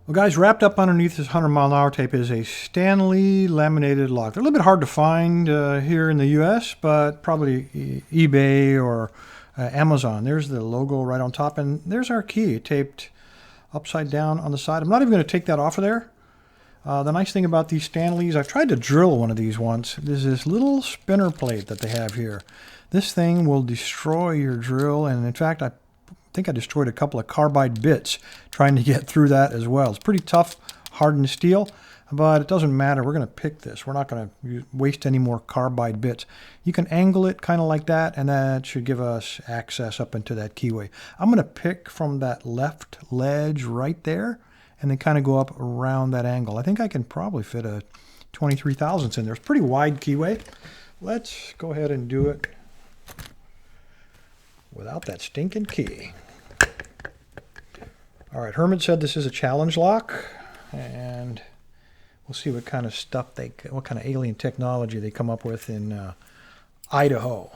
Well, guys, wrapped up underneath this 100-mile-an-hour tape is a Stanley laminated lock. They're a little bit hard to find here in the U.S., but probably eBay or Amazon. There's the logo right on top, and there's our key taped upside down on the side. I'm not even going to take that off of there. The nice thing about these Stanleys, I've tried to drill one of these once. There's this little spinner plate that they have here. This thing will destroy your drill, and in fact, I think I destroyed a couple of carbide bits trying to get through that as well. It's pretty tough, hardened steel, but it doesn't matter. We're going to pick this. We're not going to waste any more carbide bits. You can angle it kind of like that, and that should give us access up into that keyway. I'm going to pick from that left ledge right there, and then kind of go up around that angle. I think I can probably fit a 23 thousandths in there. It's a pretty wide keyway. Let's go ahead and do it without that stinking key. All right, Hermit said this is a challenge lock, and we'll see what kind of stuff what kind of alien technology they come up with in Idaho. All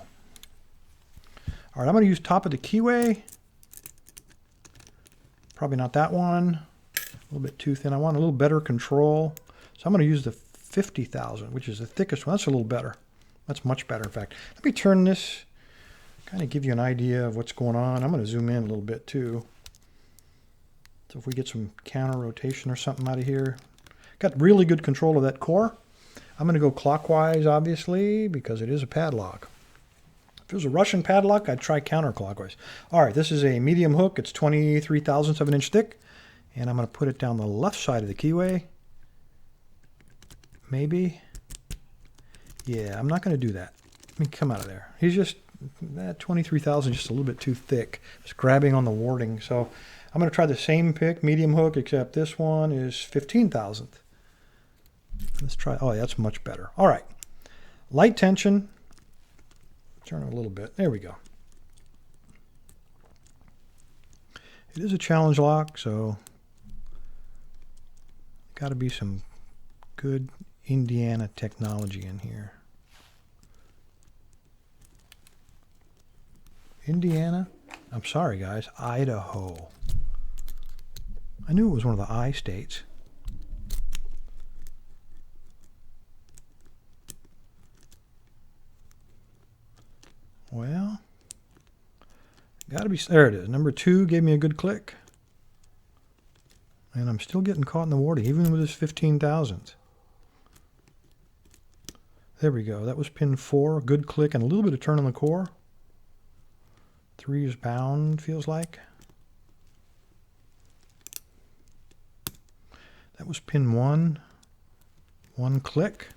right, I'm going to use top of the keyway. Probably not that one. A little bit too thin. I want a little better control, so I'm going to use the 50,000, which is the thickest one. That's a little better. That's much better, in fact. Let me turn this, kind of give you an idea of what's going on. I'm going to zoom in a little bit too. So if we get some counter rotation or something out of here. Got really good control of that core. I'm going to go clockwise, obviously, because it is a padlock. If it was a Russian padlock, I'd try counterclockwise. All right, this is a medium hook. It's 23 thousandths of an inch thick. And I'm going to put it down the left side of the keyway. Maybe. Yeah, I'm not going to do that. Let me come out of there. He's just, that 23 thousandths just a little bit too thick. It's grabbing on the warding. So I'm going to try the same pick, medium hook, except this one is 15 thousandths. Let's try, oh, that's much better. All right. Light tension. Turn it a little bit. There we go. It is a challenge lock, so got to be some good Indiana technology in here. Indiana? I'm sorry, guys. Idaho. I knew it was one of the I states. Well, got to be, there it is. Number 2 gave me a good click. And I'm still getting caught in the warding, even with this 15 thousandths. There we go. That was pin 4. Good click and a little bit of turn on the core. 3 is bound, feels like. That was pin 1. 1 click.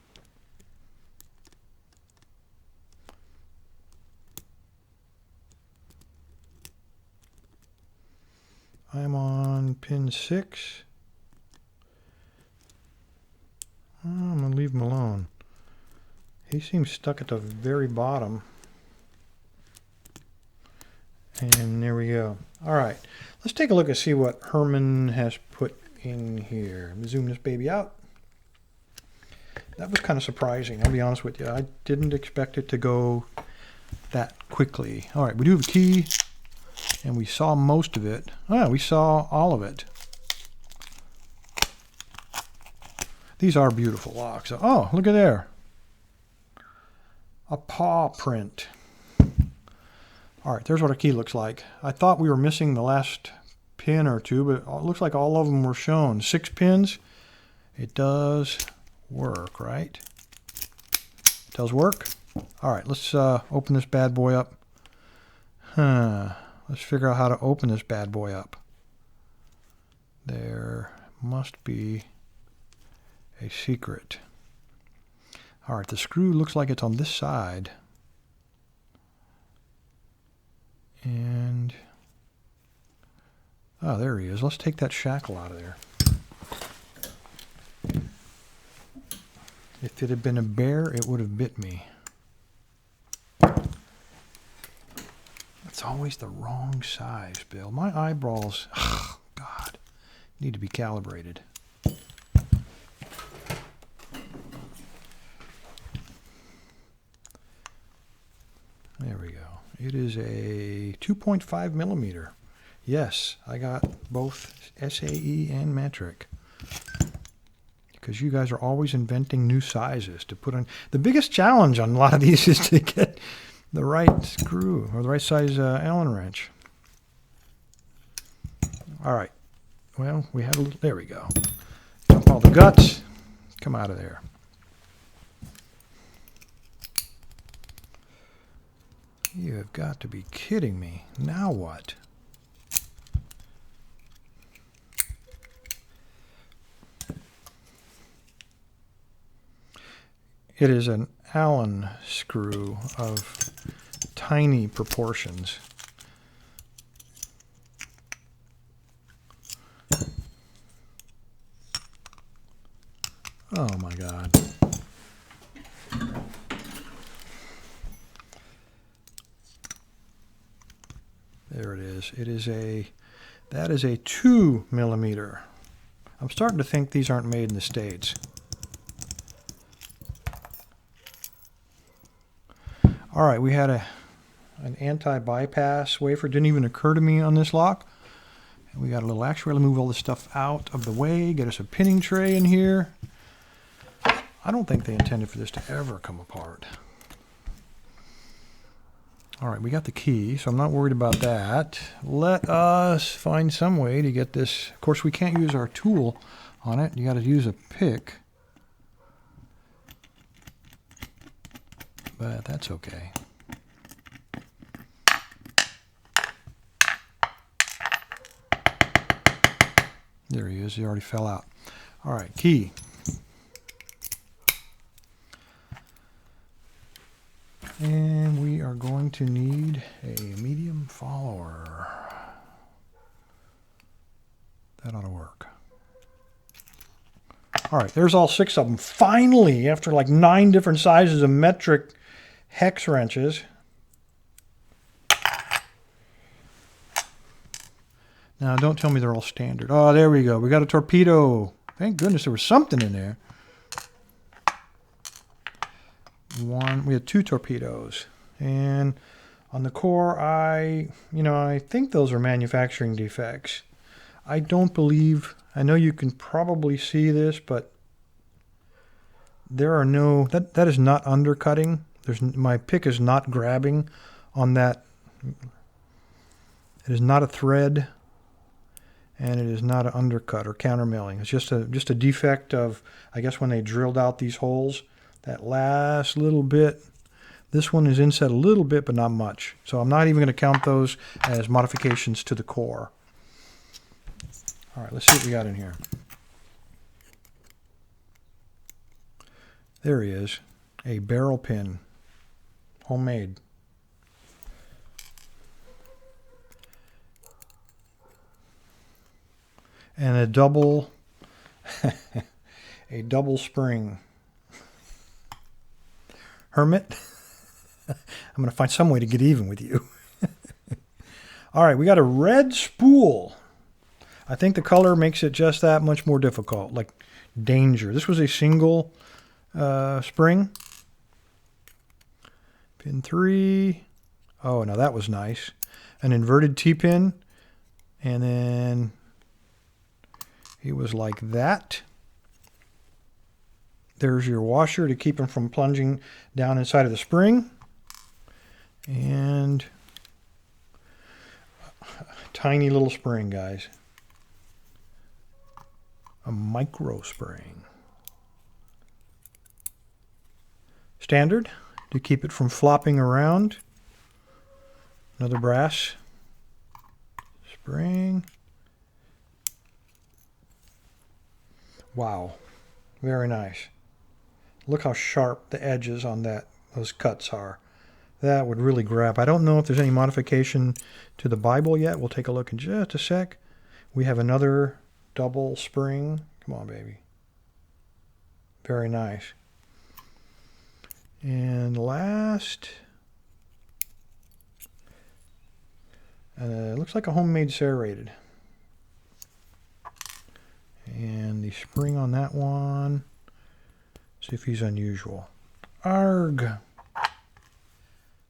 I'm on pin 6. I'm going to leave him alone. He seems stuck at the very bottom. And there we go. All right. Let's take a look and see what Herman has put in here. Let me zoom this baby out. That was kind of surprising, I'll be honest with you. I didn't expect it to go that quickly. All right, we do have a key. And we saw most of it. Oh, we saw all of it. These are beautiful locks. Oh, look at there. A paw print. All right, there's what our key looks like. I thought we were missing the last pin or two, but it looks like all of them were shown. 6 pins. It does work, right? It does work. All right, let's open this bad boy up. Let's figure out how to open this bad boy up. There must be a secret. All right, the screw looks like it's on this side. And, oh, there he is. Let's take that shackle out of there. If it had been a bear, it would have bit me. It's always the wrong size, Bill. My eyeballs, oh, God, need to be calibrated. There we go. It is a 2.5 millimeter. Yes, I got both SAE and metric. Because you guys are always inventing new sizes to put on. The biggest challenge on a lot of these is to get the right screw or the right size Allen wrench. All right. Well, we have a little, there we go. Dump all the guts. Come out of there. You have got to be kidding me. Now what? It is an Allen screw of tiny proportions. Oh my God. There it is. That is a 2 millimeter. I'm starting to think these aren't made in the States. All right, we had an anti-bypass wafer. Didn't even occur to me on this lock. And we got a little actuator. Move all this stuff out of the way. Get us a pinning tray in here. I don't think they intended for this to ever come apart. All right, we got the key, so I'm not worried about that. Let us find some way to get this. Of course, we can't use our tool on it. You got to use a pick. But that's okay. There he is. He already fell out. All right, key. And we are going to need a medium follower. That ought to work. All right, there's all 6 of them. Finally, after like 9 different sizes of metric hex wrenches. Now, don't tell me they're all standard. Oh, there we go. We got a torpedo. Thank goodness there was something in there. We had 2 torpedoes. And on the core, I think those are manufacturing defects. I don't believe, I know you can probably see this, but there are no, that is not undercutting. My pick is not grabbing on that. It is not a thread, and it is not an undercut or countermilling. It's just a defect of, I guess, when they drilled out these holes, that last little bit. This one is inset a little bit, but not much. So I'm not even going to count those as modifications to the core. All right, let's see what we got in here. There he is, a barrel pin, homemade. And a double spring. Hermit. I'm going to find some way to get even with you. All right, we got a red spool. I think the color makes it just that much more difficult, like danger. This was a single spring. Pin 3. Oh, now that was nice. An inverted T-pin. And then it was like that. There's your washer to keep them from plunging down inside of the spring. And a tiny little spring, guys. A micro spring. Standard to keep it from flopping around. Another brass spring. Wow, very nice. Look how sharp the edges on those cuts are. That would really grab. I don't know if there's any modification to the Bible yet. We'll take a look in just a sec. We have another double spring. Come on, baby. Very nice. And last, it looks like a homemade serrated. And the spring on that one, see if he's unusual. Arg!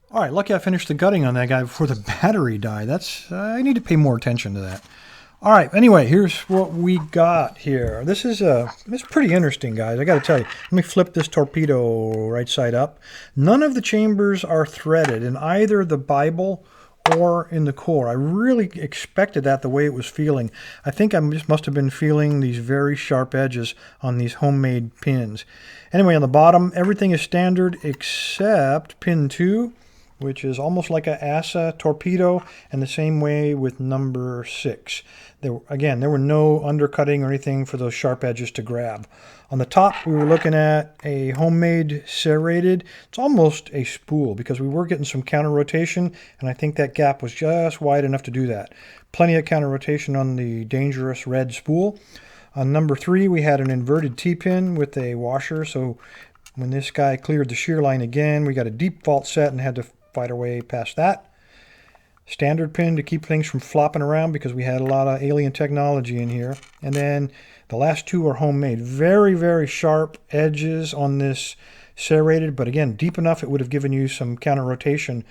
All right, lucky I finished the gutting on that guy before the battery died. I need to pay more attention to that. All right, anyway, here's what we got here. This is pretty interesting, guys. I got to tell you. Let me flip this torpedo right side up. None of the chambers are threaded in either the Bible or in the core. I really expected that the way it was feeling. I think I just must have been feeling these very sharp edges on these homemade pins. Anyway, on the bottom, everything is standard except pin 2, which is almost like a ASA torpedo, and the same way with number 6. There were no undercutting or anything for those sharp edges to grab. On the top, we were looking at a homemade serrated. It's almost a spool because we were getting some counter rotation, and I think that gap was just wide enough to do that. Plenty of counter rotation on the dangerous red spool. On number 3, we had an inverted T-pin with a washer, so when this guy cleared the shear line again, we got a deep fault set and had to fight our way past that. Standard pin to keep things from flopping around because we had a lot of alien technology in here. And then the last 2 are homemade. Very, very sharp edges on this serrated, but again, deep enough it would have given you some counter rotation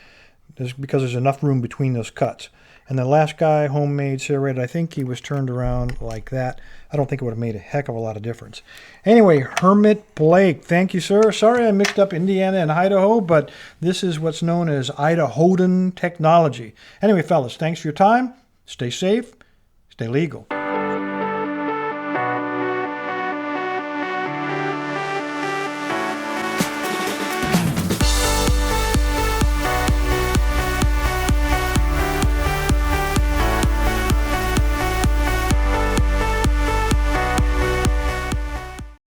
because there's enough room between those cuts. And the last guy, homemade serrated, I think he was turned around like that. I don't think it would have made a heck of a lot of difference. Anyway, Hermit Blake, thank you, sir. Sorry I mixed up Indiana and Idaho, but this is what's known as Idahoan technology. Anyway, fellas, thanks for your time. Stay safe, stay legal.